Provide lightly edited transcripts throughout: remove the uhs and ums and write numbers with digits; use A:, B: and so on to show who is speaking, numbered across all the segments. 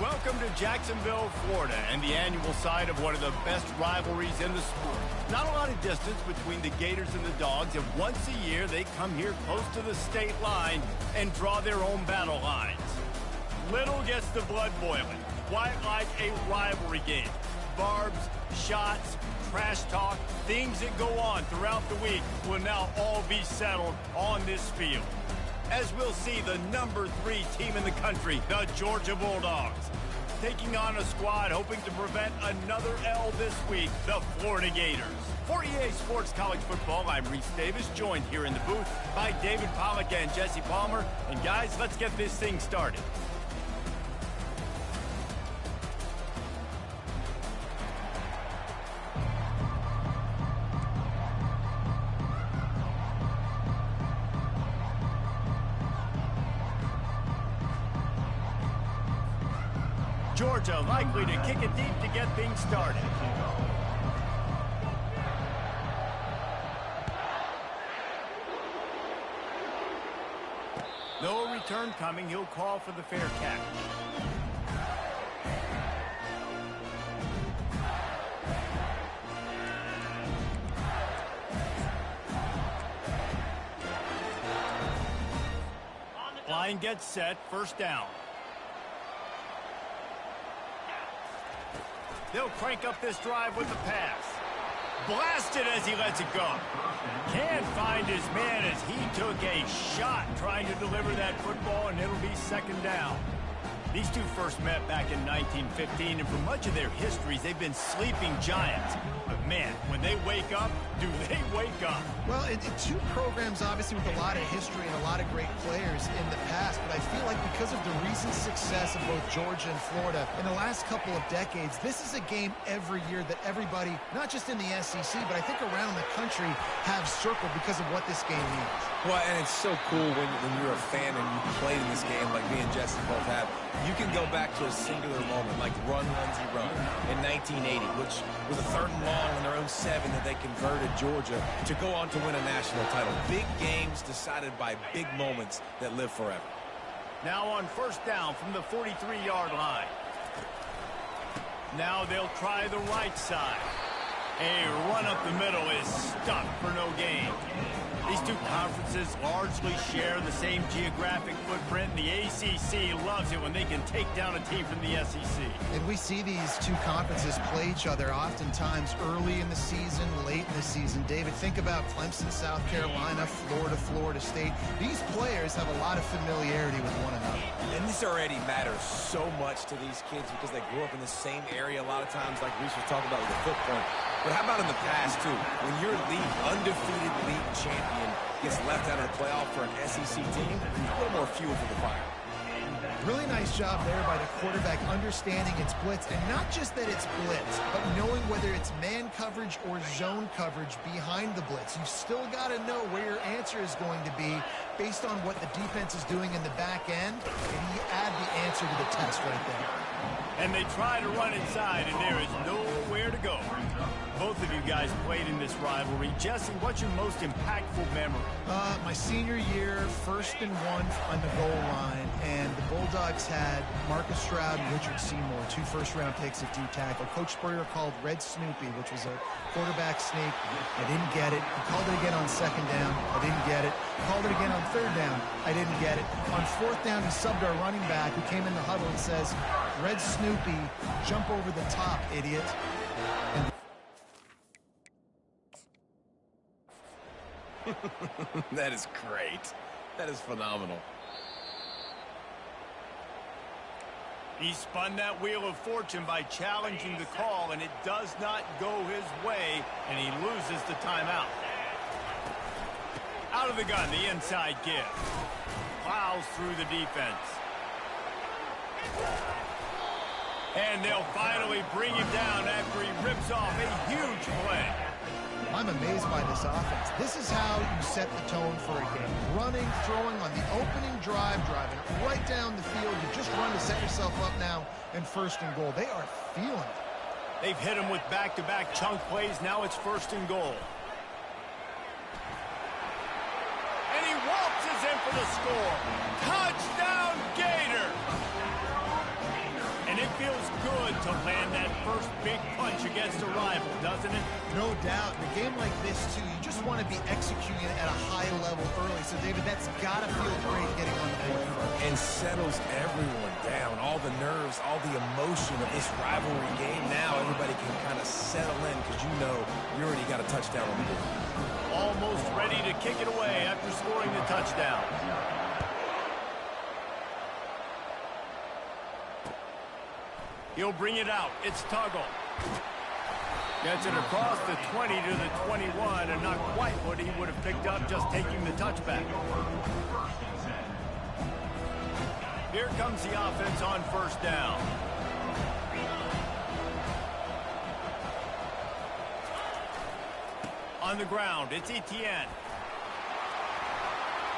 A: Welcome to Jacksonville, Florida, and the annual site of one of the best rivalries in the sport. Not a lot of distance between the Gators and the Dogs, and once a year they come here close to the state line and draw their own battle lines. Little gets the blood boiling, quite like a rivalry game. Barbs, shots, trash talk, things that go on throughout the week will now all be settled on this field. As we'll see, the number 3 team in the country, the Georgia Bulldogs, taking on a squad hoping to prevent another L this week, the Florida Gators. For EA Sports College Football, I'm Reese Davis, joined here in the booth by David Pollack and Jesse Palmer. And guys, let's get this thing started. Georgia likely to kick it deep to get things started. No return coming. He'll call for the fair catch. Line gets set. First down. They'll crank up this drive with the pass. Blasted as he lets it go. Can't find his man as he took a shot trying to deliver that football, and it'll be second down. These two first met back in 1915, and for much of their histories, they've been sleeping giants. But man, when they wake up, do they wake up?
B: Well, two programs obviously with a lot of history and a lot of great players in the past, but I feel like because of the recent success of both Georgia and Florida in the last couple of decades, this is a game every year that everybody, not just in the SEC, but I think around the country, have circled because of what this game means.
C: Well, and it's so cool when you're a fan and you played in this game like me and Jesse both have. You can go back to a singular moment like Run, Lindsey, Run in 1980, which was a 3rd and long on their own 7 that they converted Georgia to go on to win a national title. Big games decided by big moments that live forever.
A: Now on first down from the 43-yard line. Now they'll try the right side. A run up the middle is stuck for no gain. These two conferences largely share the same geographic footprint. The ACC loves it when they can take down a team from the SEC.
B: And we see these two conferences play each other oftentimes early in the season, late in the season. David, think about Clemson, South Carolina, Florida, Florida State. These players have a lot of familiarity with one another.
C: And this already matters so much to these kids because they grew up in the same area a lot of times, like Reese was talking about with the foot point. But how about in the past, too? When your undefeated league champion gets left out of the playoff for an SEC team, a little more fuel for the fire.
B: Really nice job there by the quarterback understanding its blitz, and not just that it's blitz, but knowing whether it's man coverage or zone coverage behind the blitz. You've still got to know where your answer is going to be based on what the defense is doing in the back end, and you add the answer to the test right there.
A: And they try to run inside, and there is nowhere to go. Both of you guys played in this rivalry. Jesse, what's your most impactful memory?
B: My senior year, 1st and 1 on the goal line, and the Bulldogs had Marcus Stroud and Richard Seymour, 2 first-round picks at D-tackle. Coach Spurrier called Red Snoopy, which was a quarterback sneak. I didn't get it. He called it again on 2nd down. I didn't get it. Called it again on 3rd down. I didn't get it. On 4th down, he subbed our running back, who came in the huddle and says, Red Snoopy, jump over the top, idiot.
C: That is great. That is phenomenal.
A: He spun that wheel of fortune by challenging the call, and it does not go his way, and he loses the timeout. Out of the gun, the inside give. Plows through the defense. And they'll finally bring him down after he rips off a huge play.
B: I'm amazed by this offense. This is how you set the tone for a game. Running, throwing on the opening drive, driving right down the field. You just run to set yourself up now in 1st and goal. They are feeling it.
A: They've hit him with back-to-back chunk plays. Now it's 1st and goal. And he waltzes in for the score. Touchdown, Gator! And to land that first big punch against a rival, doesn't it?
B: No doubt. In a game like this, too, you just want to be executing it at a high level early. So, David, that's got to feel great getting on the board first.
C: And settles everyone down. All the nerves, all the emotion of this rivalry game. Now everybody can kind of settle in because you know you already got a touchdown on the board.
A: Almost ready to kick it away after scoring the touchdown. He'll bring it out. It's Tuggle. Gets it across the 20 to the 21, and not quite what he would have picked up just taking the touchback. Here comes the offense on first down. On the ground, it's Etienne.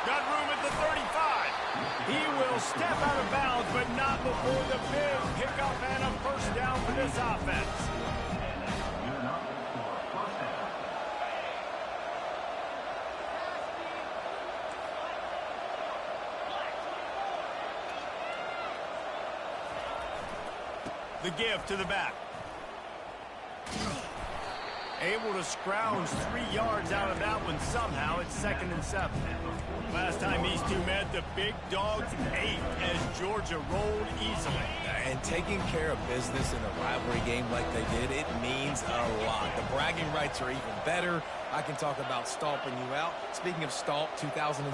A: Got room at the 35. He will step out of bounds, but not before the big pickup and a first down for this offense. The give to the back. Able to scrounge 3 yards out of that one somehow. It's 2nd and 7. Last time these two met, the big dogs ate as Georgia rolled easily.
C: And taking care of business in a rivalry game like they did, it means a lot. The bragging rights are even better. I can talk about stomping you out. Speaking of stomp, 2007,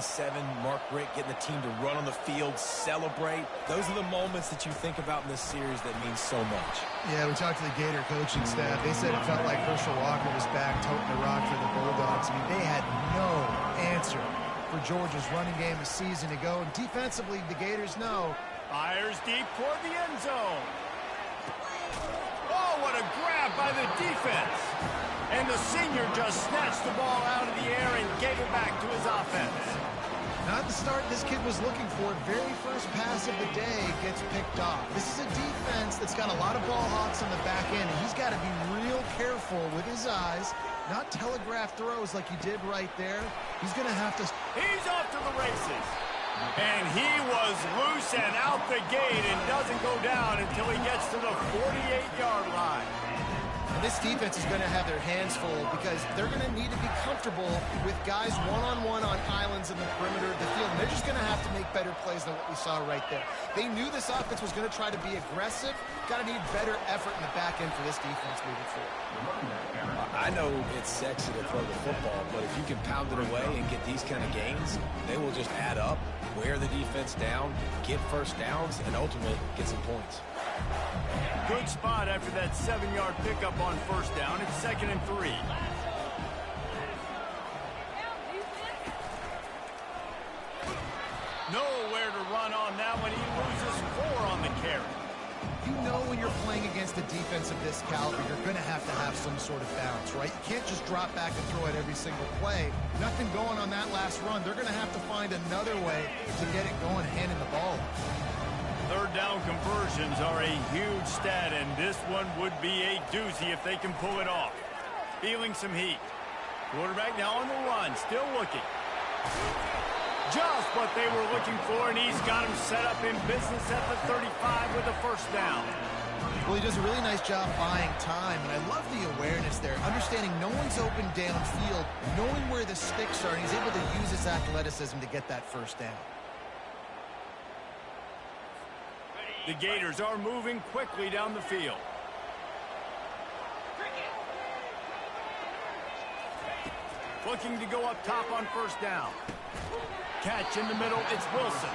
C: Mark Richt getting the team to run on the field, celebrate. Those are the moments that you think about in this series that mean so much.
B: Yeah, we talked to the Gator coaching staff. They said it felt like Herschel Walker was back toting the rock for the Bulldogs. I mean, they had no answer for Georgia's running game a season ago. And defensively, the Gators know.
A: Fires deep toward the end zone. Oh, what a grab by the defense. And the senior just snatched the ball out of the air and gave it back to his offense.
B: Not the start this kid was looking for. Very first pass of the day gets picked off. This is a defense that's got a lot of ball hawks on the back end, and he's got to be real careful with his eyes, not telegraph throws like he did right there. He's going to have to...
A: He's off to the races. And he was loose and out the gate and doesn't go down until he gets to the 48-yard line.
B: And this defense is going to have their hands full because they're going to need to be comfortable with guys one-on-one on islands in the perimeter of the field. And they're just going to have to make better plays than what we saw right there. They knew this offense was going to try to be aggressive. Got to need better effort in the back end for this defense moving forward.
C: I know it's sexy to throw the football, but if you can pound it away and get these kind of gains, they will just add up, wear the defense down, get first downs, and ultimately get some points.
A: Good spot after that 7-yard pickup on first down. It's 2nd and 3. Nowhere to run on that one. He loses 4 on the carry.
B: You know when you're playing against a defense of this caliber, you're going to have some sort of balance, right? You can't just drop back and throw it every single play. Nothing going on that last run. They're going to have to find another way to get it going, handing the ball.
A: Third down conversions are a huge stat, and this one would be a doozy if they can pull it off. Feeling some heat. Quarterback now on the run, still looking. Just what they were looking for, and he's got him set up in business at the 35 with a first down.
B: Well, he does a really nice job buying time, and I love the awareness there. Understanding no one's open downfield, knowing where the sticks are, and he's able to use his athleticism to get that first down.
A: The Gators are moving quickly down the field. Looking to go up top on first down. Catch in the middle, it's Wilson.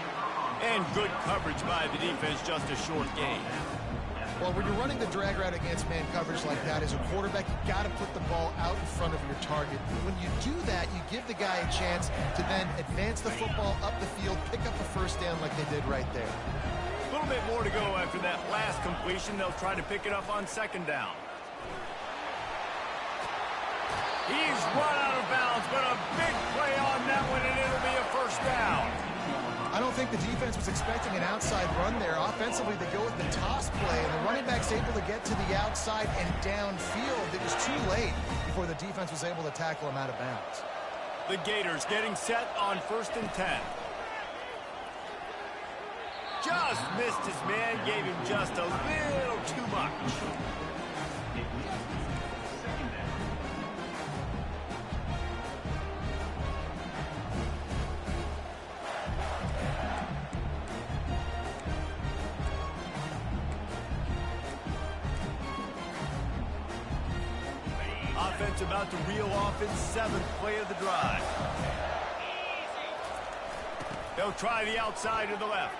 A: And good coverage by the defense, just a short gain.
B: Well, when you're running the drag route against man coverage like that, as a quarterback, you got to put the ball out in front of your target. When you do that, you give the guy a chance to then advance the football up the field, pick up a first down like they did right there.
A: A little bit more to go after that last completion. They'll try to pick it up on second down. He's run out of bounds, but a big play on that one, and it'll be a first down.
B: I don't think the defense was expecting an outside run there. Offensively, they go with the toss play, and the running back's able to get to the outside and downfield. It was too late before the defense was able to tackle him out of bounds.
A: The Gators getting set on 1st and 10. just missed his man, gave him just a little too much. Offense about to reel off its 7th play of the drive. They'll try the outside to the left.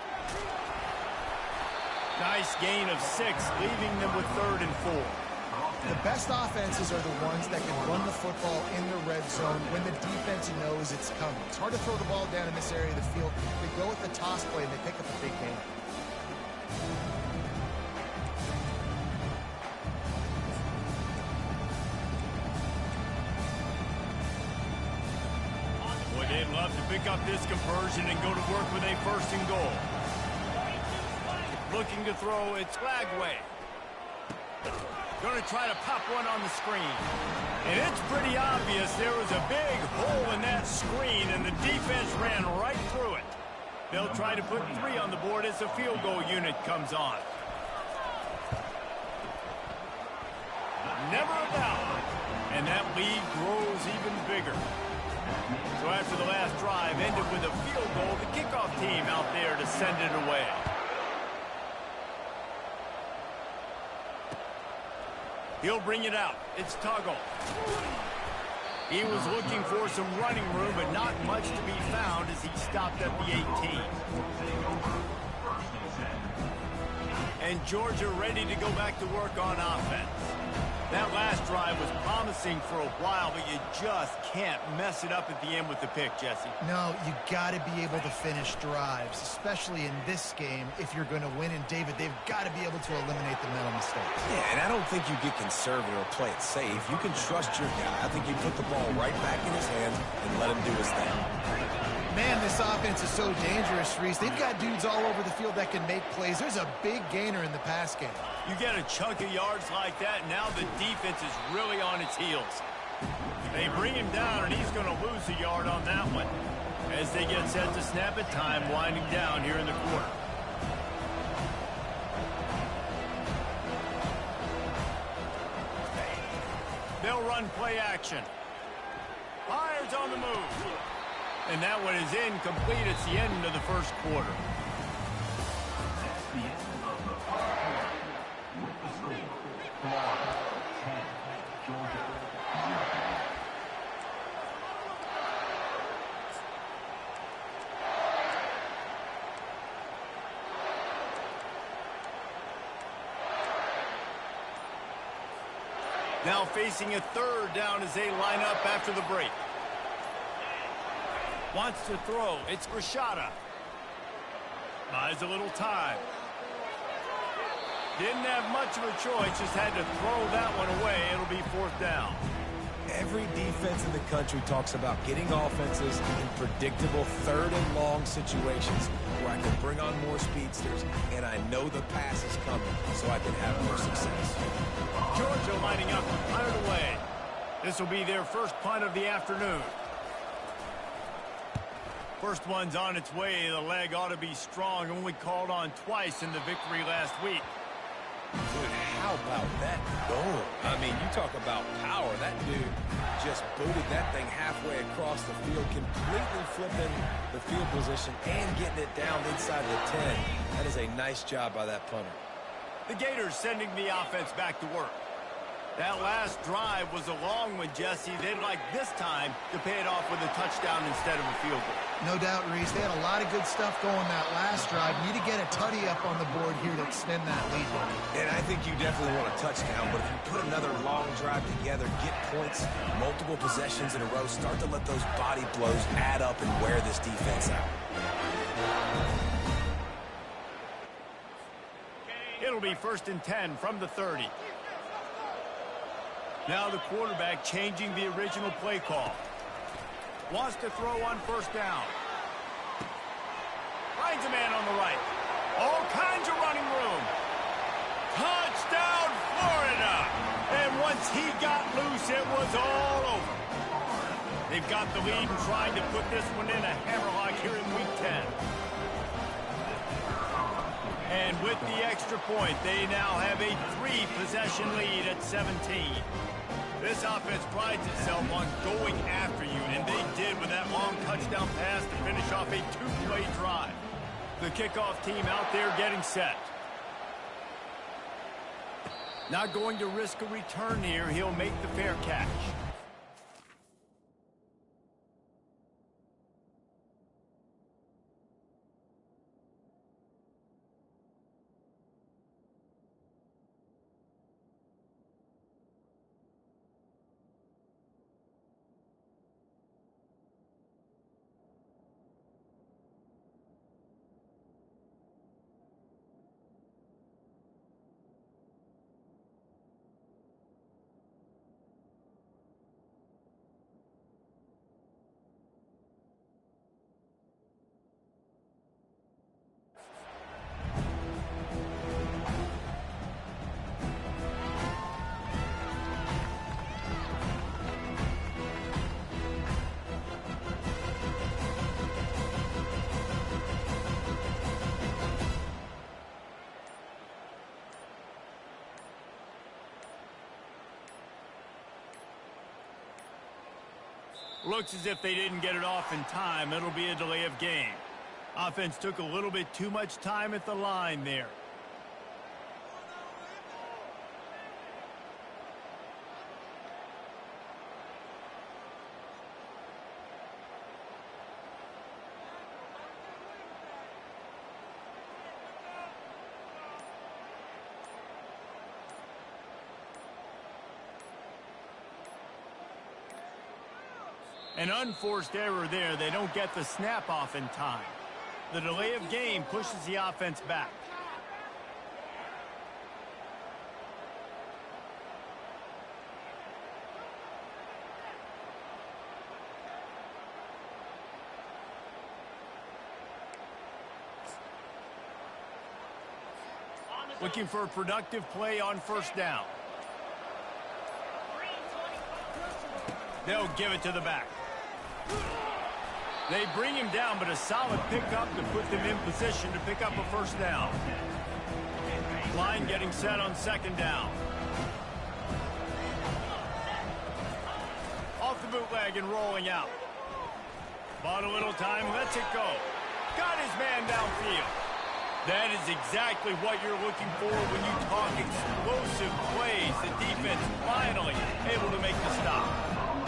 A: Nice gain of 6, leaving them with 3rd and 4.
B: The best offenses are the ones that can run the football in the red zone when the defense knows it's coming. It's hard to throw the ball down in this area of the field. They go with the toss play and they pick up a big gain.
A: They'd love to pick up this conversion and go to work with a 1st and goal. Looking to throw, it's Lagway. Going to try to pop one on the screen. And it's pretty obvious there was a big hole in that screen, and the defense ran right through it. They'll try to put 3 on the board as the field goal unit comes on. Never a doubt. And that lead grows even bigger. So after the last drive ended with a field goal, the kickoff team out there to send it away. He'll bring it out. It's Tuggle. He was looking for some running room, but not much to be found as he stopped at the 18. And Georgia ready to go back to work on offense. That last drive was promising for a while, but you just can't mess it up at the end with the pick, Jesse.
B: No, you got to be able to finish drives, especially in this game. If you're going to win, and David, they've got to be able to eliminate the mental mistakes.
C: Yeah, and I don't think you get conservative or play it safe. You can trust your guy. I think you put the ball right back in his hands and let him do his thing.
B: Man, this offense is so dangerous, Reese. They've got dudes all over the field that can make plays. There's a big gainer in the pass game.
A: You get a chunk of yards like that, now the defense is really on its heels. They bring him down, and he's going to lose a yard on that one. As they get set to snap it, time winding down here in the quarter. They'll run play action. Fires on the move. And that one is incomplete. It's the end of the first quarter. Now facing a 3rd down as they line up after the break. Wants to throw. It's Rashada. Buys a little time. Didn't have much of a choice. Just had to throw that one away. It'll be 4th down.
C: Every defense in the country talks about getting offenses in predictable 3rd and long situations where I can bring on more speedsters and I know the pass is coming so I can have more success.
A: Georgia lining up to punt it away. This will be their first punt of the afternoon. First one's on its way. The leg ought to be strong. Only called on twice in the victory last week.
C: Dude, how about that goal? I mean, you talk about power. That dude just booted that thing halfway across the field, completely flipping the field position and getting it down inside the 10. That is a nice job by that punter.
A: The Gators sending the offense back to work. That last drive was a long one, Jesse. They'd like this time to pay it off with a touchdown instead of a field goal.
B: No doubt, Reese. They had a lot of good stuff going that last drive. Need to get a tutty up on the board here to extend that lead.
C: And I think you definitely want a touchdown, but if you put another long drive together, get points, multiple possessions in a row, start to let those body blows add up and wear this defense out.
A: It'll be 1st and 10 from the 30. Now the quarterback changing the original play call. Wants to throw on 1st down. Finds a man on the right. All kinds of running room. Touchdown, Florida! And once he got loose, it was all over. They've got the lead and trying to put this one in a hammerlock here in Week 10. And with the extra point, they now have a 3-possession lead at 17. This offense prides itself on going after you, and they did with that long touchdown pass to finish off a 2-play drive. The kickoff team out there getting set. Not going to risk a return here. He'll make the fair catch. Looks as if they didn't get it off in time. It'll be a delay of game. Offense took a little bit too much time at the line there. An unforced error there. They don't get the snap off in time. The delay of game pushes the offense back. Looking for a productive play on first down. They'll give it to the back. They bring him down, but a solid pickup to put them in position to pick up a first down. Line getting set on second down. Off the bootleg and rolling out. Bought a little time, lets it go. Got his man downfield. That is exactly what you're looking for when you talk explosive plays. The defense finally able to make the stop.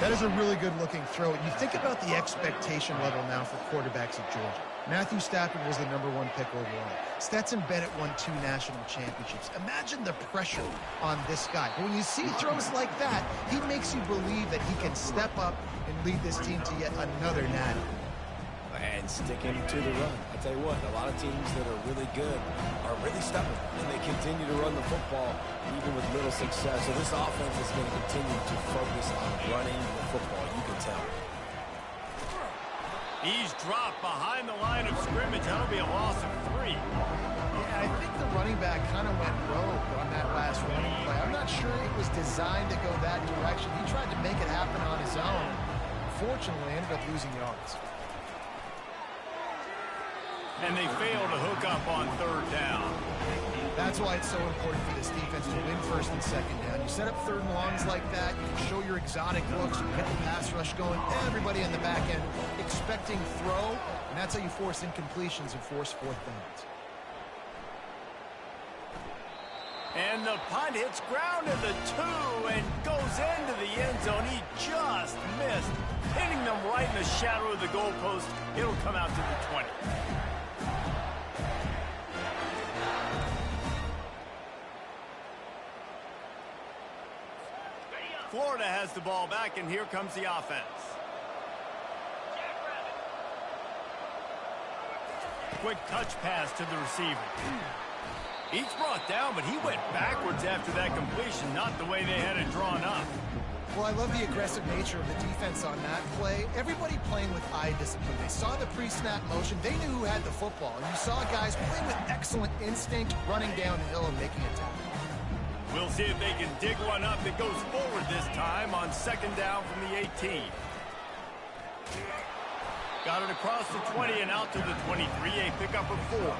B: That is a really good-looking throw. And you think about the expectation level now for quarterbacks at Georgia. Matthew Stafford was the #1 pick overall. Stetson Bennett won 2 national championships. Imagine the pressure on this guy. But when you see throws like that, he makes you believe that he can step up and lead this team to yet another natty.
C: And sticking to the run. I tell you what, a lot of teams that are really good are really stubborn, and they continue to run the football even with little success. So this offense is going to continue to focus on running the football. You can tell.
A: He's dropped behind the line of scrimmage. That'll be a loss of 3.
B: Yeah, I think the running back kind of went rogue on that last running play. I'm not sure it was designed to go that direction. He tried to make it happen on his own. Unfortunately, ended up losing yards.
A: And they fail to hook up on third down.
B: That's why it's so important for this defense to win first and second down. You set up third and longs like that, you can show your exotic looks, you get the pass rush going, everybody in the back end expecting throw, and that's how you force incompletions and force fourth downs.
A: And the punt hits ground in the 2 and goes into the end zone. He just missed, hitting them right in the shadow of the goalpost. It'll come out to the 20. Florida has the ball back, and here comes the offense. Quick touch pass to the receiver. He's brought down, but he went backwards after that completion, not the way they had it drawn up.
B: Well, I love the aggressive nature of the defense on that play. Everybody playing with eye discipline. They saw the pre-snap motion. They knew who had the football. And you saw guys playing with excellent instinct, running down the hill and making a tackle.
A: We'll see if they can dig one up. It goes forward this time on second down from the 18. Got it across the 20 and out to the 23. A pickup of 4.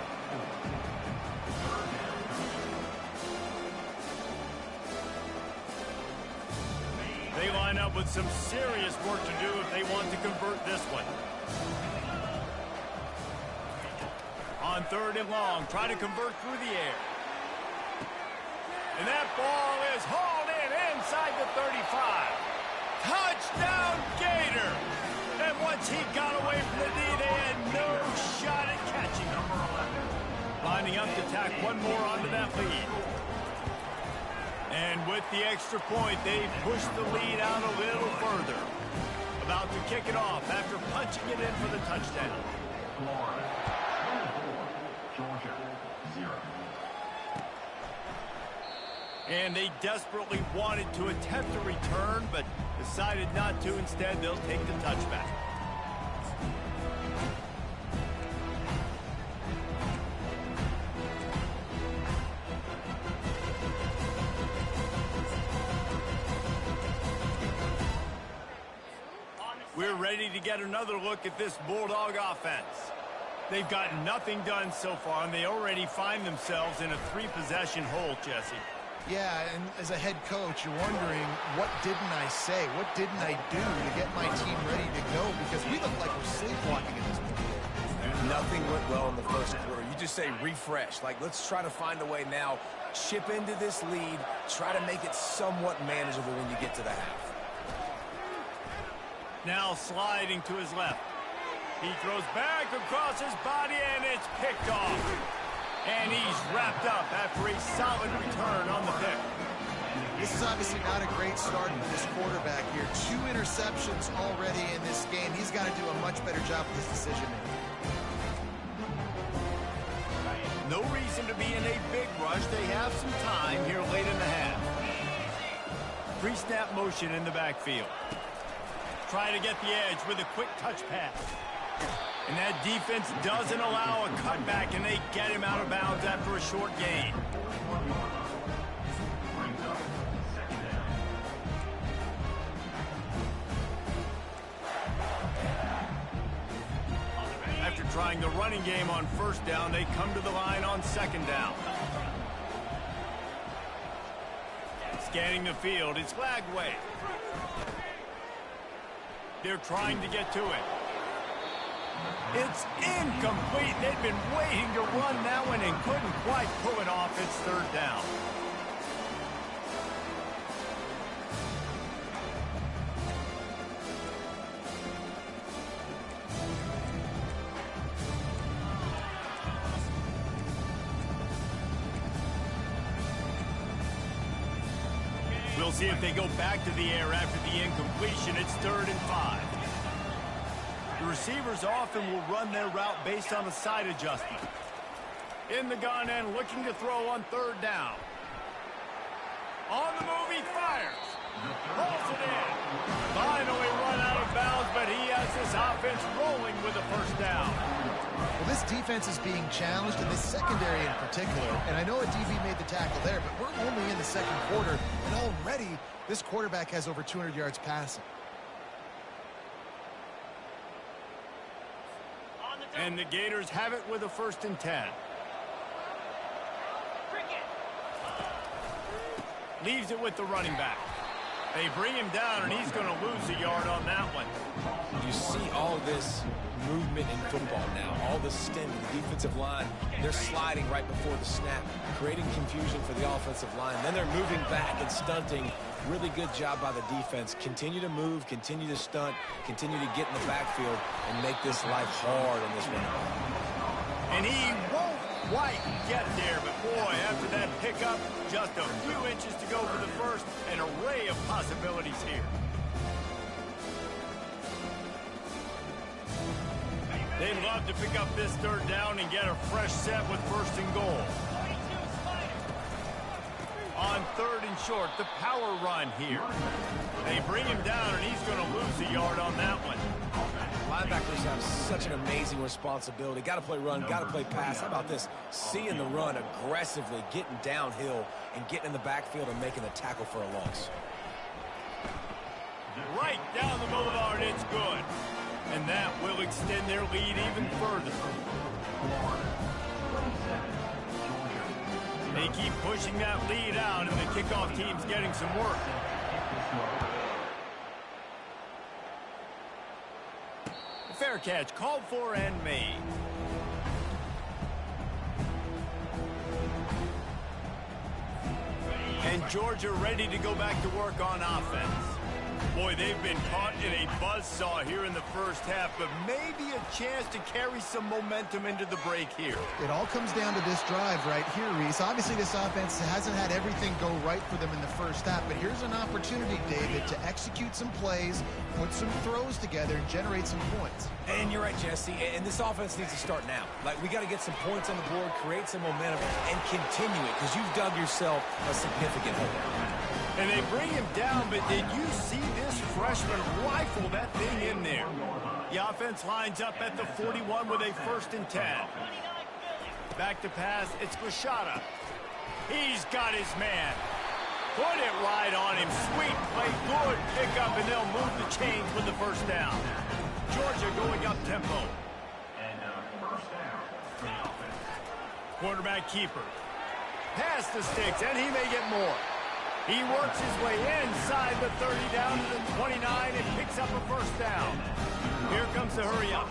A: They line up with some serious work to do if they want to convert this one. On 3rd and long, try to convert through the air. And that ball is hauled in inside the 35. Touchdown, Gator! And once he got away from the knee, they had no shot at catching him. Lining up to tack one more onto that lead. And with the extra point, they push the lead out a little further. About to kick it off after punching it in for the touchdown.
D: Georgia, 0.
A: And they desperately wanted to attempt a return, but decided not to. Instead, they'll take the touchback. We're ready to get another look at this Bulldog offense. They've gotten nothing done so far, and they already find themselves in a 3-possession hole, Jesse.
B: Yeah, and as a head coach, you're wondering, what didn't I say? What didn't I do to get my team ready to go? Because we look like we're sleepwalking at this point.
C: Nothing went well in the first quarter. You just say refresh. Like, let's try to find a way now. Chip into this lead. Try to make it somewhat manageable when you get to the half.
A: Now sliding to his left. He throws back across his body, and it's picked off. And he's wrapped up after a solid return on the pick.
B: This is obviously not a great start for this quarterback here. 2 interceptions already in this game. He's got to do a much better job with his decision-making.
A: No reason to be in a big rush. They have some time here late in the half. Pre-snap motion in the backfield. Try to get the edge with a quick touch pass. And that defense doesn't allow a cutback, and they get him out of bounds after a short gain. After trying the running game on 1st down, they come to the line on 2nd down. Scanning the field, it's Lagway. They're trying to get to it. It's incomplete. They've been waiting to run that one and couldn't quite pull it off. It's 3rd down. We'll see if they go back to the air after the incompletion. It's 3rd and 5. The receivers often will run their route based on a side adjustment. In the gun and looking to throw on 3rd down. On the move, he fires. Rolls it in. Finally run out of bounds, but he has this offense rolling with a 1st down.
B: Well, this defense is being challenged, and this secondary in particular. And I know a DB made the tackle there, but we're only in the 2nd quarter, and already this quarterback has over 200 yards passing.
A: And the Gators have it with a 1st and 10. Leaves it with the running back. They bring him down, and he's going to lose a yard on that one.
C: You see all this movement in football now, all the stint of the defensive line. They're sliding right before the snap, creating confusion for the offensive line. Then they're moving back and stunting. Really good job by the defense. Continue to move, continue to stunt, continue to get in the backfield and make this life hard on this one.
A: And he won't quite get there, but boy, after that pickup, just a few inches to go for the 1st, an array of possibilities here. They'd love to pick up this 3rd down and get a fresh set with 1st and goal. On 3rd and short, the power run here. They bring him down, and he's going to lose a yard on that one.
C: Linebackers have such an amazing responsibility. Got to play run, got to play pass. How about this? Seeing the run aggressively, getting downhill, and getting in the backfield and making the tackle for a loss.
A: Right down the boulevard, it's good. And that will extend their lead even further. They keep pushing that lead out, and the kickoff team's getting some work. Fair catch called for and made. And Georgia ready to go back to work on offense. Boy, they've been caught in a buzzsaw here in the first half, but maybe a chance to carry some momentum into the break here.
B: It all comes down to this drive right here, Reese. Obviously, this offense hasn't had everything go right for them in the first half, but here's an opportunity, David, to execute some plays, put some throws together, and generate some points.
C: And you're right, Jesse, and this offense needs to start now. Like, we got to get some points on the board, create some momentum, and continue it, because you've dug yourself a significant hole.
A: And they bring him down, but did you see this freshman rifle that thing in there? The offense lines up at the 41 with a 1st and 10. Back to pass, it's Glashada. He's got his man. Put it right on him. Sweet play, good pickup, and they'll move the chains with the 1st down. Georgia going up tempo. Quarterback keeper. Pass the sticks, and he may get more. He works his way inside the 30 down to the 29 and picks up a 1st down. Here comes the hurry up.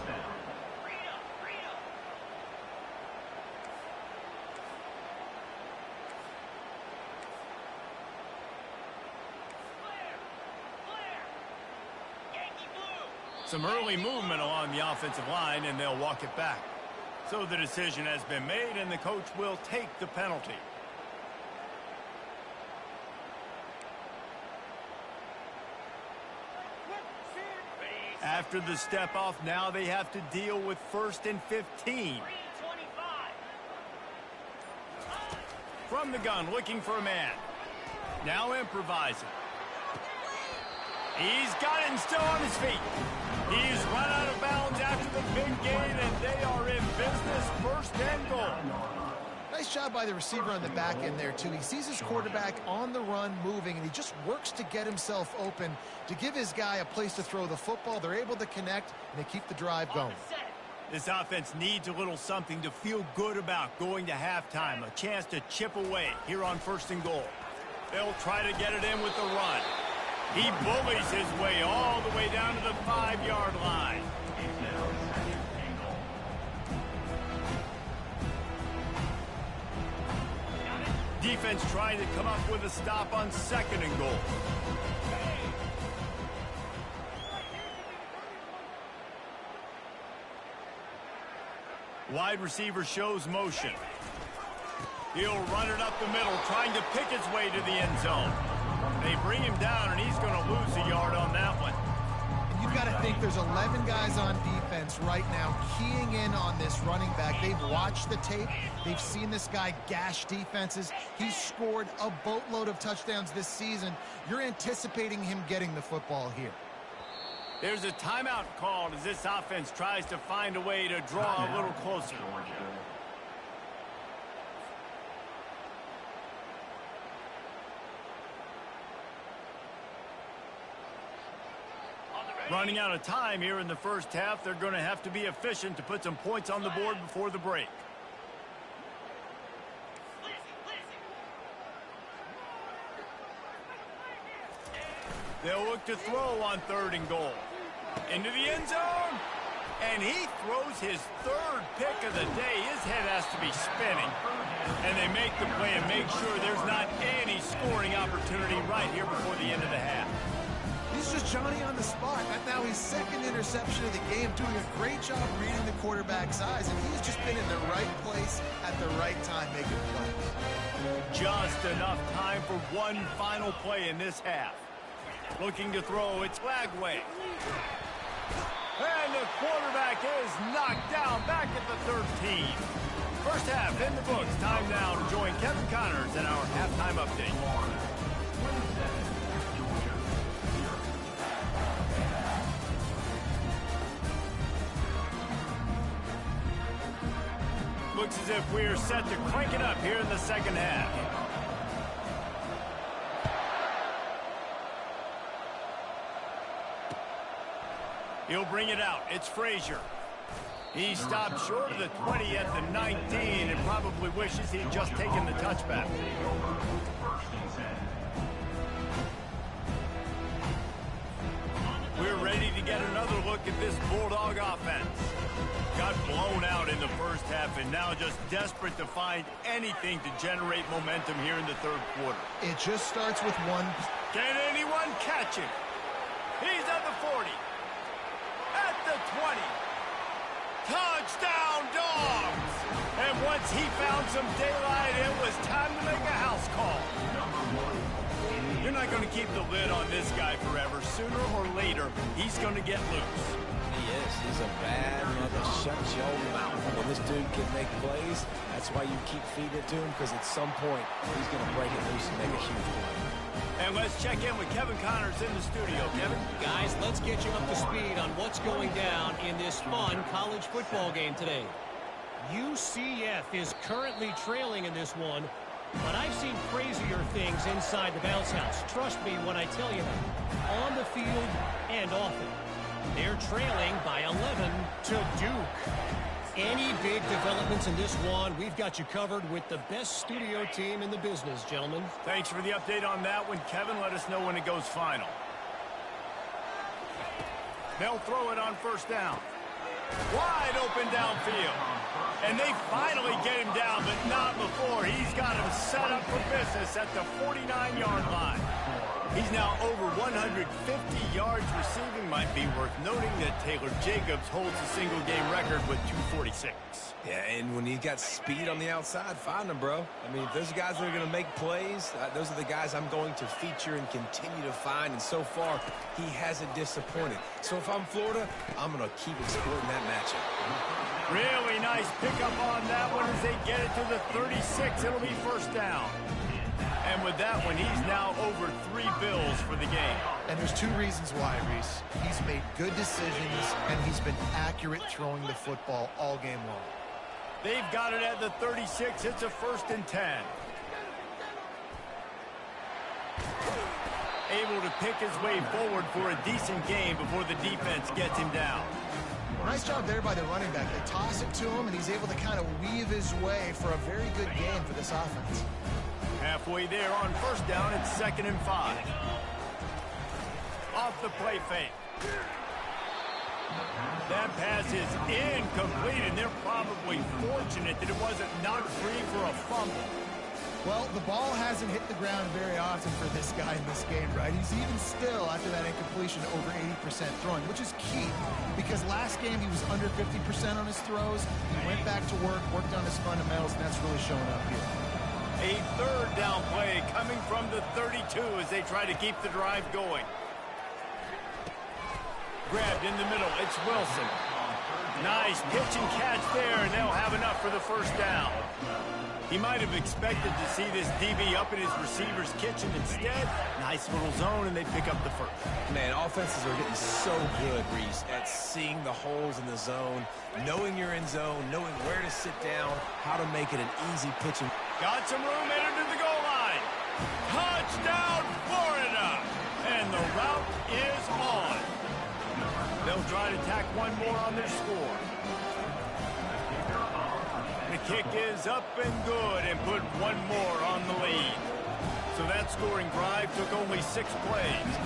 A: Some early movement along the offensive line, and they'll walk it back. So the decision has been made, and the coach will take the penalty. After the step off, now they have to deal with 1st and 15. From the gun, looking for a man. Now improvising. He's got it and still on his feet. He's run out of bounds after the big gain, and they are in business. 1st and goal.
B: Nice job by the receiver on the back end there, too. He sees his quarterback on the run moving, and he just works to get himself open to give his guy a place to throw the football. They're able to connect, and they keep the drive going.
A: This offense needs a little something to feel good about going to halftime. A chance to chip away here on 1st and goal. They'll try to get it in with the run. He bullies his way all the way down to the 5-yard line. Defense trying to come up with a stop on 2nd and goal. Wide receiver shows motion. He'll run it up the middle, trying to pick his way to the end zone. They bring him down, and he's going to lose a yard on that one.
B: You've got to think there's 11 guys on defense right now keying in on this running back. They've watched the tape. They've seen this guy gash defenses. He's scored a boatload of touchdowns this season. You're anticipating him getting the football here.
A: There's a timeout called as this offense tries to find a way to draw a little closer. Running out of time here in the first half. They're going to have to be efficient to put some points on the board before the break. They'll look to throw on 3rd and goal. Into the end zone. And he throws his 3rd pick of the day. His head has to be spinning. And they make the play and make sure there's not any scoring opportunity right here before the end of the half.
B: He's just Johnny on the spot. Now his 2nd interception of the game, doing a great job reading the quarterback's eyes, and he's just been in the right place at the right time making plays.
A: Just enough time for one final play in this half. Looking to throw, it's Lagway. And the quarterback is knocked down back at the 13. First half in the books. Time now to join Kevin Connors in our halftime update. Looks as if we're set to crank it up here in the 2nd half. He'll bring it out. It's Frazier. He stopped short of the 20 at the 19 and probably wishes he'd just taken the touchback. We're ready to get another look at this Bulldog offense. Got blown out in the first half and now just desperate to find anything to generate momentum here in the third quarter.
B: It just starts with one.
A: Can anyone catch him? He's at the 40. At the 20. Touchdown, Dogs! And once he found some daylight, it was time to make a house call. You're not going to keep the lid on this guy forever. Sooner or later, he's going to get loose.
C: He is. He's a bad mother. Shut your mouth. When this dude can make plays, that's why you keep feeding it to him, because at some point, he's going to break it loose and make a huge play.
A: And let's check in with Kevin Connors in the studio. Kevin?
E: Guys, let's get you up to speed on what's going down in this fun college football game today. UCF is currently trailing in this one, but I've seen crazier things inside the bounce house. Trust me when I tell you that. On the field and off it. They're trailing by 11 to Duke. Any big developments in this one, we've got you covered with the best studio team in the business, gentlemen.
A: Thanks for the update on that one, Kevin. Let us know when it goes final. They'll throw it on first down. Wide open downfield. And they finally get him down, but not before. He's got him set up for business at the 49-yard line. He's now over 150 yards receiving. Might be worth noting that Taylor Jacobs holds a single-game record with 246.
C: Yeah, and when you got speed on the outside, find them, bro. I mean, if those guys that are going to make plays, those are the guys I'm going to feature and continue to find. And so far, he hasn't disappointed. So if I'm Florida, I'm going to keep exploiting that matchup.
A: Really nice pickup on that one as they get it to the 36. It'll be first down. And with that one, he's now over 3 bills for the game.
B: And there's 2 reasons why, Reese. He's made good decisions, and he's been accurate throwing the football all game long.
A: They've got it at the 36. It's a 1st and 10. Able to pick his way forward for a decent game before the defense gets him down.
B: Nice job there by the running back. They toss it to him, and he's able to kind of weave his way for a very good game for this offense.
A: Halfway there on first down, it's 2nd and 5. Off the play fake. That pass is incomplete, and they're probably fortunate that it wasn't knocked free for a fumble.
B: Well, the ball hasn't hit the ground very often for this guy in this game, right? He's even still, after that incompletion, over 80% throwing, which is key because last game he was under 50% on his throws. He went back to work, worked on his fundamentals, and that's really showing up here.
A: A 3rd down play coming from the 32 as they try to keep the drive going. Grabbed in the middle. It's Wilson. Nice pitch and catch there, and they'll have enough for the first down. He might have expected to see this DB up in his receiver's kitchen. Instead, nice little zone, and they pick up the first.
C: Man, offenses are getting so good, Reese, at seeing the holes in the zone, knowing you're in zone, knowing where to sit down, how to make it an easy pitch.
A: Got some room headed to the goal line. Touchdown, Florida! And the route is on. They'll try to tack one more on their score. The kick is up and good and put one more on the lead. So that scoring drive took only 6 plays.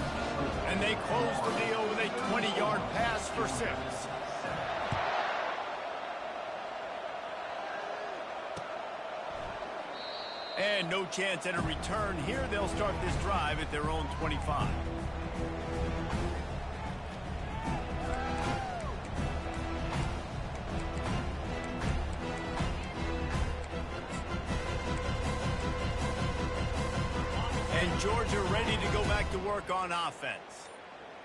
A: And they closed the deal with a 20-yard pass for 6. And no chance at a return here. They'll start this drive at their own 25. And Georgia ready to go back to work on offense.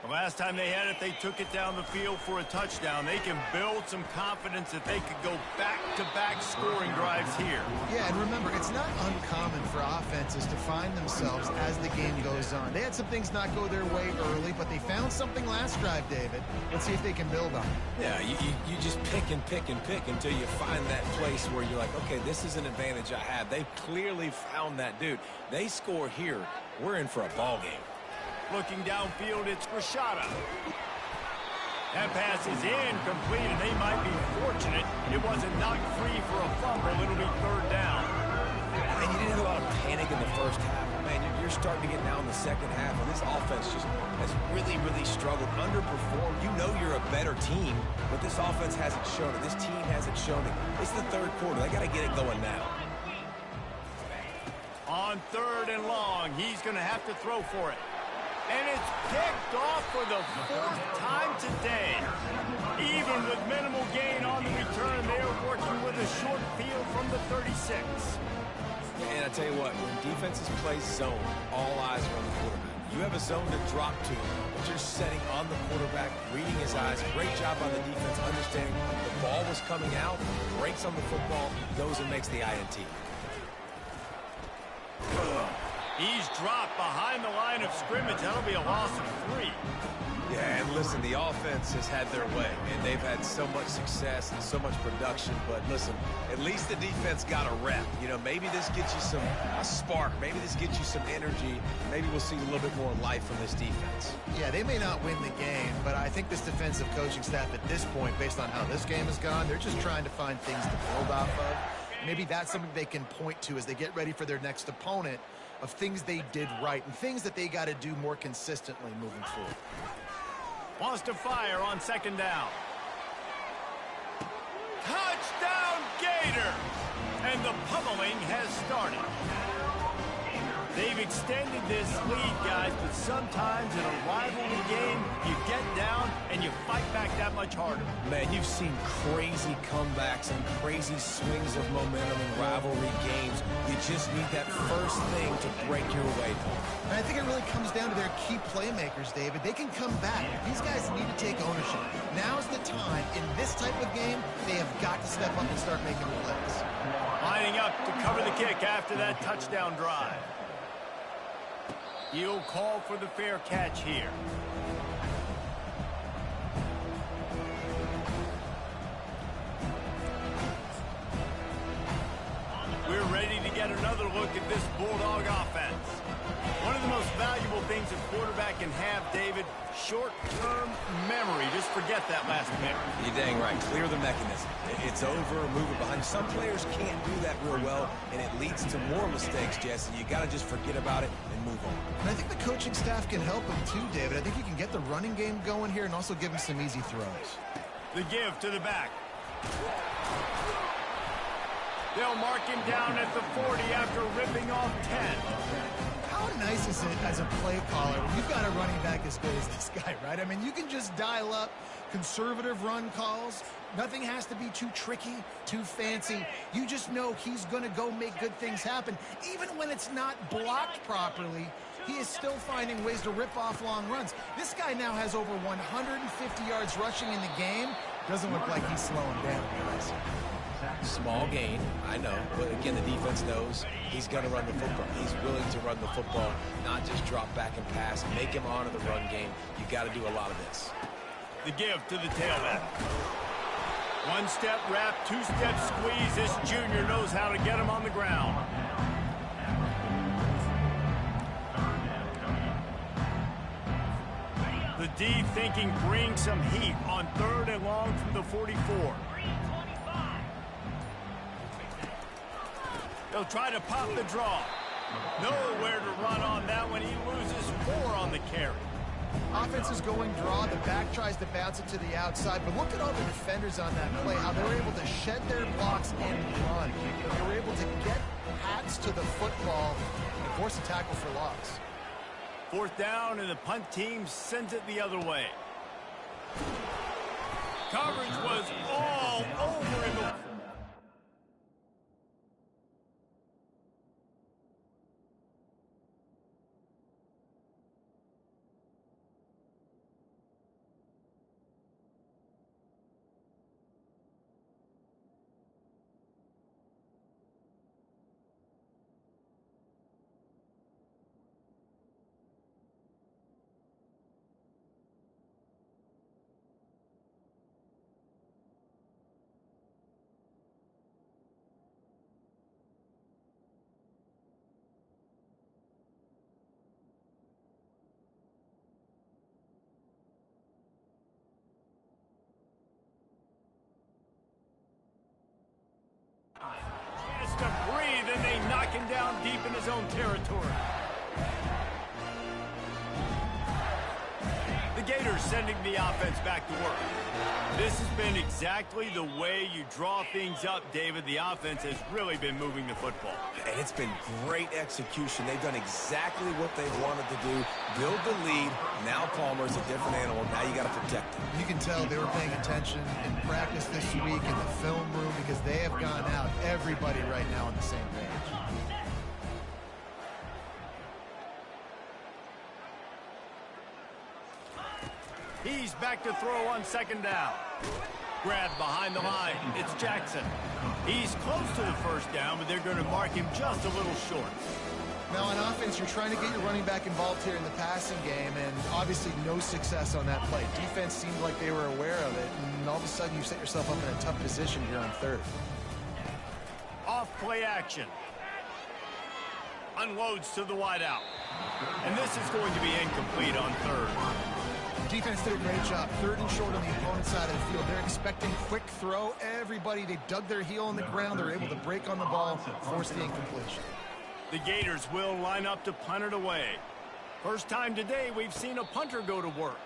A: The last time they had it, they took it down the field for a touchdown. They can build some confidence that they could go back-to-back scoring drives here.
B: Yeah, and remember, it's not uncommon for offenses to find themselves as the game goes on. They had some things not go their way early, but they found something last drive, David. Let's see if they can build on it.
C: Yeah, you just pick and pick and pick until you find that place where you're like, okay, this is an advantage I have. They clearly found that dude. They score here. We're in for a ball game.
A: Looking downfield, it's Rashada. That pass is incomplete, and they might be fortunate it wasn't knocked free for a fumble. It'll be third down.
C: And you didn't have a lot of panic in the first half. Man, you're starting to get now in the second half, and this offense just has really, really struggled, underperformed. You know you're a better team, but this offense hasn't shown it. This team hasn't shown it. It's the third quarter. They got to get it going now.
A: On third and long, he's going to have to throw for it. And it's picked off for the fourth time today. Even with minimal gain on the return, they're working with a short field from the 36.
C: And I tell you what, when defenses play zone, all eyes are on the quarterback. You have a zone to drop to, but you're setting on the quarterback, reading his eyes. Great job on the defense, understanding the ball was coming out, breaks on the football, goes and makes the INT.
A: He's dropped behind the line of scrimmage. That'll be a loss of 3.
C: Yeah, and listen, the offense has had their way, and they've had so much success and so much production. But listen, at least the defense got a rep. You know, maybe this gets you a spark. Maybe this gets you some energy. Maybe we'll see a little bit more life from this defense.
B: Yeah, they may not win the game, but I think this defensive coaching staff at this point, based on how this game has gone, they're just trying to find things to build off of. Maybe that's something they can point to as they get ready for their next opponent, of things they did right and things that they got to do more consistently moving forward.
A: Wants to fire on second down. Touchdown, Gator! And the pummeling has started. They've extended this lead, guys, but sometimes in a rivalry game, you get down and you fight back that much harder.
C: Man, you've seen crazy comebacks and crazy swings of momentum in rivalry games. You just need that first thing to break your way.
B: And I think it really comes down to their key playmakers, David. They can come back. These guys need to take ownership. Now's the time. In this type of game, they have got to step up and start making plays.
A: Lining up to cover the kick after that touchdown drive. He'll call for the fair catch here. We're ready to get another look at this Bulldog offense. One of the most valuable things a quarterback can have, David, short-term memory. Just forget that last pick.
C: You're dang right. Clear the mechanism. It's over, move it behind. Some players can't do that real well, and it leads to more mistakes, Jesse. You got to just forget about it and move on.
B: And I think the coaching staff can help him too, David. I think you can get the running game going here and also give him some easy throws.
A: The give to the back. They'll mark him down at the 40 after ripping off 10.
B: How nice is it as a play caller when you've got a running back as good as this guy, right? I mean, you can just dial up conservative run calls. Nothing has to be too tricky, too fancy. You just know he's going to go make good things happen. Even when it's not blocked properly, he is still finding ways to rip off long runs. This guy now has over 150 yards rushing in the game. Doesn't look like he's slowing down, guys.
C: Small gain, I know, but again, the defense knows he's going to run the football. He's willing to run the football, not just drop back and pass, make him honor the run game. You got to do a lot of this.
A: The give to the tailback. One-step wrap, two-step squeeze. This junior knows how to get him on the ground. The D thinking bring some heat on third and long from the 44. They'll try to pop the draw. Nowhere to run on that one. He loses 4 on the carry.
B: Offense is going draw. The back tries to bounce it to the outside. But look at all the defenders on that play, how they were able to shed their blocks and run. They were able to get hats to the football and force a tackle for loss.
A: 4th down, and the punt team sends it the other way. Coverage was all over in the... second down deep in his own territory. The Gators sending the offense back to work. This has been exactly the way you draw things up, David. The offense has really been moving the football.
C: And it's been great execution. They've done exactly what they wanted to do. Build the lead. Now Palmer's a different animal. Now you got to protect him.
B: You can tell they were paying attention in practice this week in the film room because they have gone out, everybody right now on the same page.
A: He's back to throw on second down. Grabbed behind the line. It's Jackson. He's close to the first down, but they're going to mark him just a little short.
B: Now on offense, you're trying to get your running back involved here in the passing game, and obviously no success on that play. Defense seemed like they were aware of it, and all of a sudden you set yourself up in a tough position here on third.
A: Off play action. Unloads to the wideout. And this is going to be incomplete on third.
B: Defense did a great job. Third and short on the opponent's side of the field. They're expecting quick throw. Everybody, they dug their heel on the ground. They're able to break on the ball, force the incompletion.
A: The Gators will line up to punt it away. First time today we've seen a punter go to work.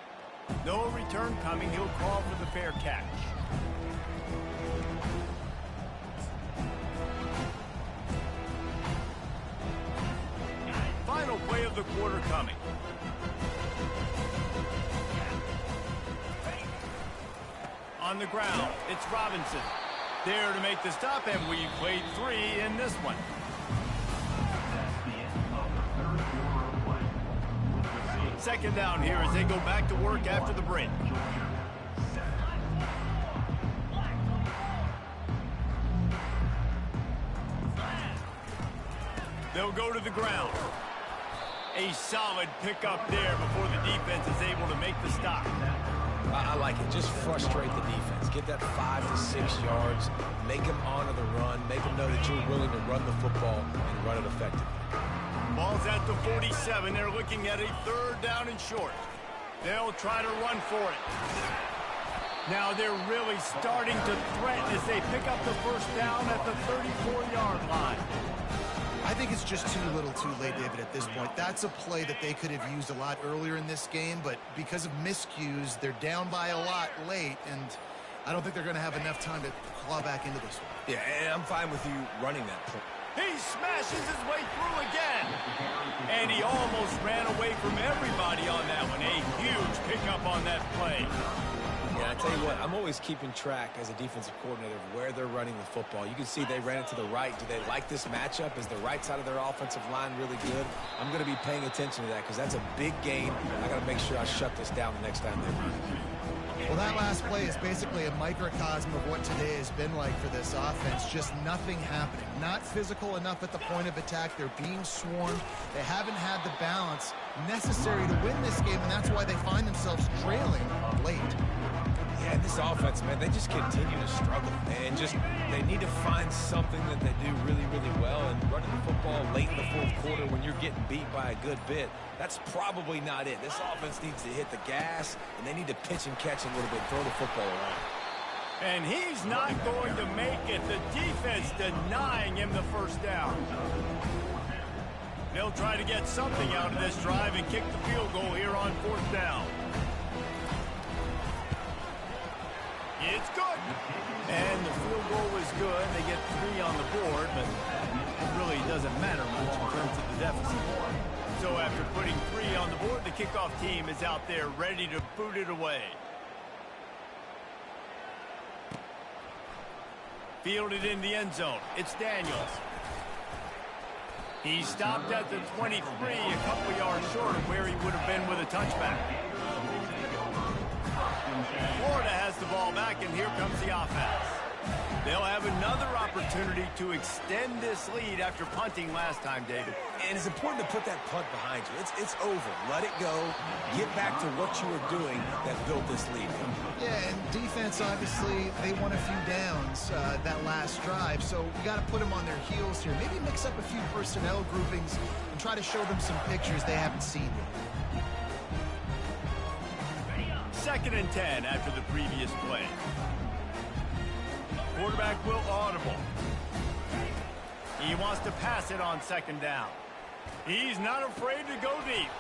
A: No return coming. He'll call for the fair catch. Final play of the quarter coming. On the ground, it's Robinson. There to make the stop, and we played 3 in this one. Second down here as they go back to work after the break. They'll go to the ground. A solid pickup there before the defense is able to make the stop.
C: I like it. Just frustrate the defense. Get that 5 to 6 yards. Make them honor the run. Make them know that you're willing to run the football and run it effectively.
A: Ball's at the 47. They're looking at a third down and short. They'll try to run for it. Now they're really starting to threaten as they pick up the first down at the 34-yard line.
B: I think it's just too little too late, David, at this point. That's a play that they could have used a lot earlier in this game, but because of miscues, they're down by a lot late, and I don't think they're going to have enough time to claw back into this one.
C: Yeah, and I'm fine with you running that play.
A: He smashes his way through again. And he almost ran away from everybody on that one. A huge pickup on that play.
C: Yeah, I tell you what, I'm always keeping track as a defensive coordinator of where they're running the football. You can see they ran it to the right. Do they like this matchup? Is the right side of their offensive line really good? I'm going to be paying attention to that because that's a big game. I got to make sure I shut this down the next time they run.
B: Well, that last play is basically a microcosm of what today has been like for this offense. Just nothing happening. Not physical enough at the point of attack. They're being swarmed. They haven't had the balance necessary to win this game, and that's why they find themselves trailing late.
C: Yeah, this offense, man, they just continue to struggle. And they need to find something that they do really, really well. And running the football late in the fourth quarter when you're getting beat by a good bit, that's probably not it. This offense needs to hit the gas, and they need to pitch and catch a little bit, throw the football around.
A: And he's not going to make it. The defense denying him the first down. They'll try to get something out of this drive and kick the field goal here on fourth down. It's good. And the field goal was good. They get 3 on the board, but it really doesn't matter much in terms of the deficit. So after putting 3 on the board, the kickoff team is out there ready to boot it away. Fielded in the end zone. It's Daniels. He stopped at the 23, a couple yards short of where he would have been with a touchback. Florida has the ball back, and here comes the offense. They'll have another opportunity to extend this lead after punting last time, David.
C: And it's important to put that punt behind you. It's over. Let it go. Get back to what you were doing that built this lead.
B: Yeah, and defense, obviously, they won a few downs that last drive, so you got to put them on their heels here. Maybe mix up a few personnel groupings and try to show them some pictures they haven't seen yet.
A: 2nd and 10 after the previous play. Quarterback will audible. He wants to pass it on second down. He's not afraid to go deep.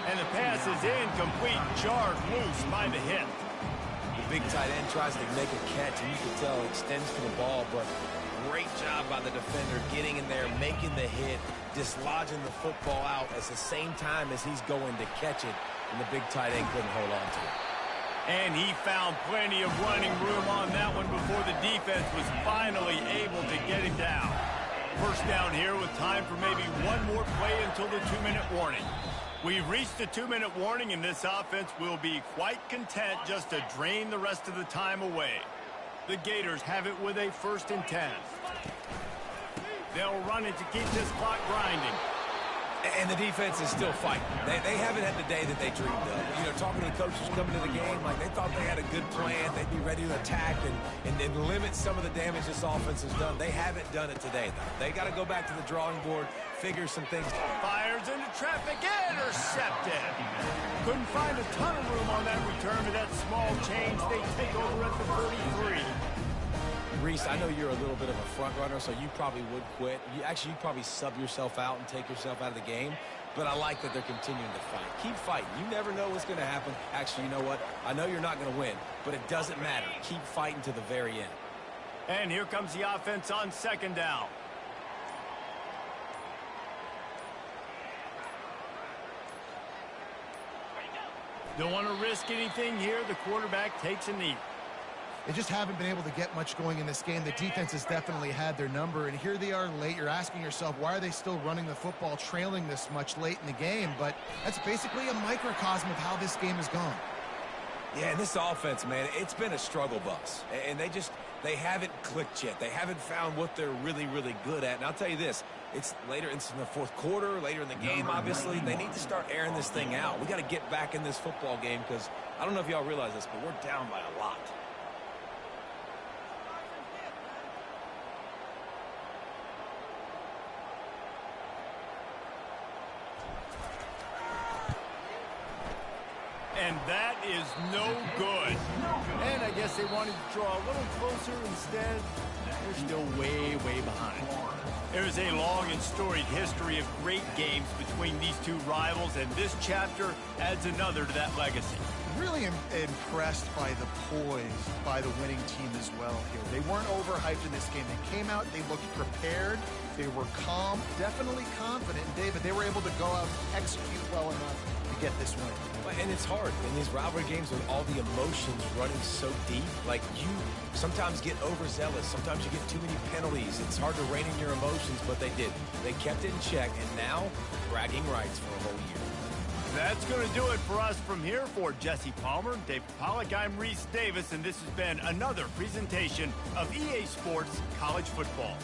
A: And the pass is incomplete, jarred loose by the hit.
C: The big tight end tries to make a catch, and you can tell it extends to the ball, but great job by the defender getting in there, making the hit, dislodging the football out at the same time as he's going to catch it, and the big tight end couldn't hold on to it.
A: And he found plenty of running room on that one before the defense was finally able to get him down. First down here with time for maybe one more play until the 2-minute warning. We've reached the 2-minute warning, and this offense will be quite content just to drain the rest of the time away. The Gators have it with a 1st and 10. They'll run it to keep this clock grinding.
C: And the defense is still fighting. They haven't had the day that they dreamed of. You know, talking to the coaches coming to the game, like they thought they had a good plan. They'd be ready to attack and limit some of the damage this offense has done. They haven't done it today, though. They got to go back to the drawing board, figure some things.
A: Fires into traffic, intercepted. Couldn't find a ton of room on that return to that small change. They take over at the 33.
C: Reese, I know you're a little bit of a front runner, so you probably would quit. You'd probably sub yourself out and take yourself out of the game. But I like that they're continuing to fight. Keep fighting. You never know what's going to happen. Actually, you know what? I know you're not going to win, but it doesn't matter. Keep fighting to the very end.
A: And here comes the offense on second down. Don't want to risk anything here. The quarterback takes a knee.
B: They just haven't been able to get much going in this game. The defense has definitely had their number, and here they are late. You're asking yourself, why are they still running the football, trailing this much late in the game? But that's basically a microcosm of how this game has gone.
C: Yeah, and this offense, man, it's been a struggle bus. And they haven't clicked yet. They haven't found what they're really, really good at. And I'll tell you this, it's in the 4th quarter, later in the game, obviously. They need to start airing this thing out. We got to get back in this football game because I don't know if y'all realize this, but we're down by a lot.
A: And that is no good. And I guess they wanted to draw a little closer instead. They're still way, way behind. There's a long and storied history of great games between these two rivals, and this chapter adds another to that legacy.
B: Really impressed by the poise by the winning team as well here. They weren't overhyped in this game. They came out, they looked prepared, they were calm, definitely confident. And David, they were able to go out and execute well enough to get this win.
C: And it's hard in these rivalry games with all the emotions running so deep. Like, you sometimes get overzealous. Sometimes you get too many penalties. It's hard to rein in your emotions, but they did. They kept it in check, and now bragging rights for a whole year.
A: That's going to do it for us from here. For Jesse Palmer, David Pollack, I'm Reese Davis, and this has been another presentation of EA Sports College Football.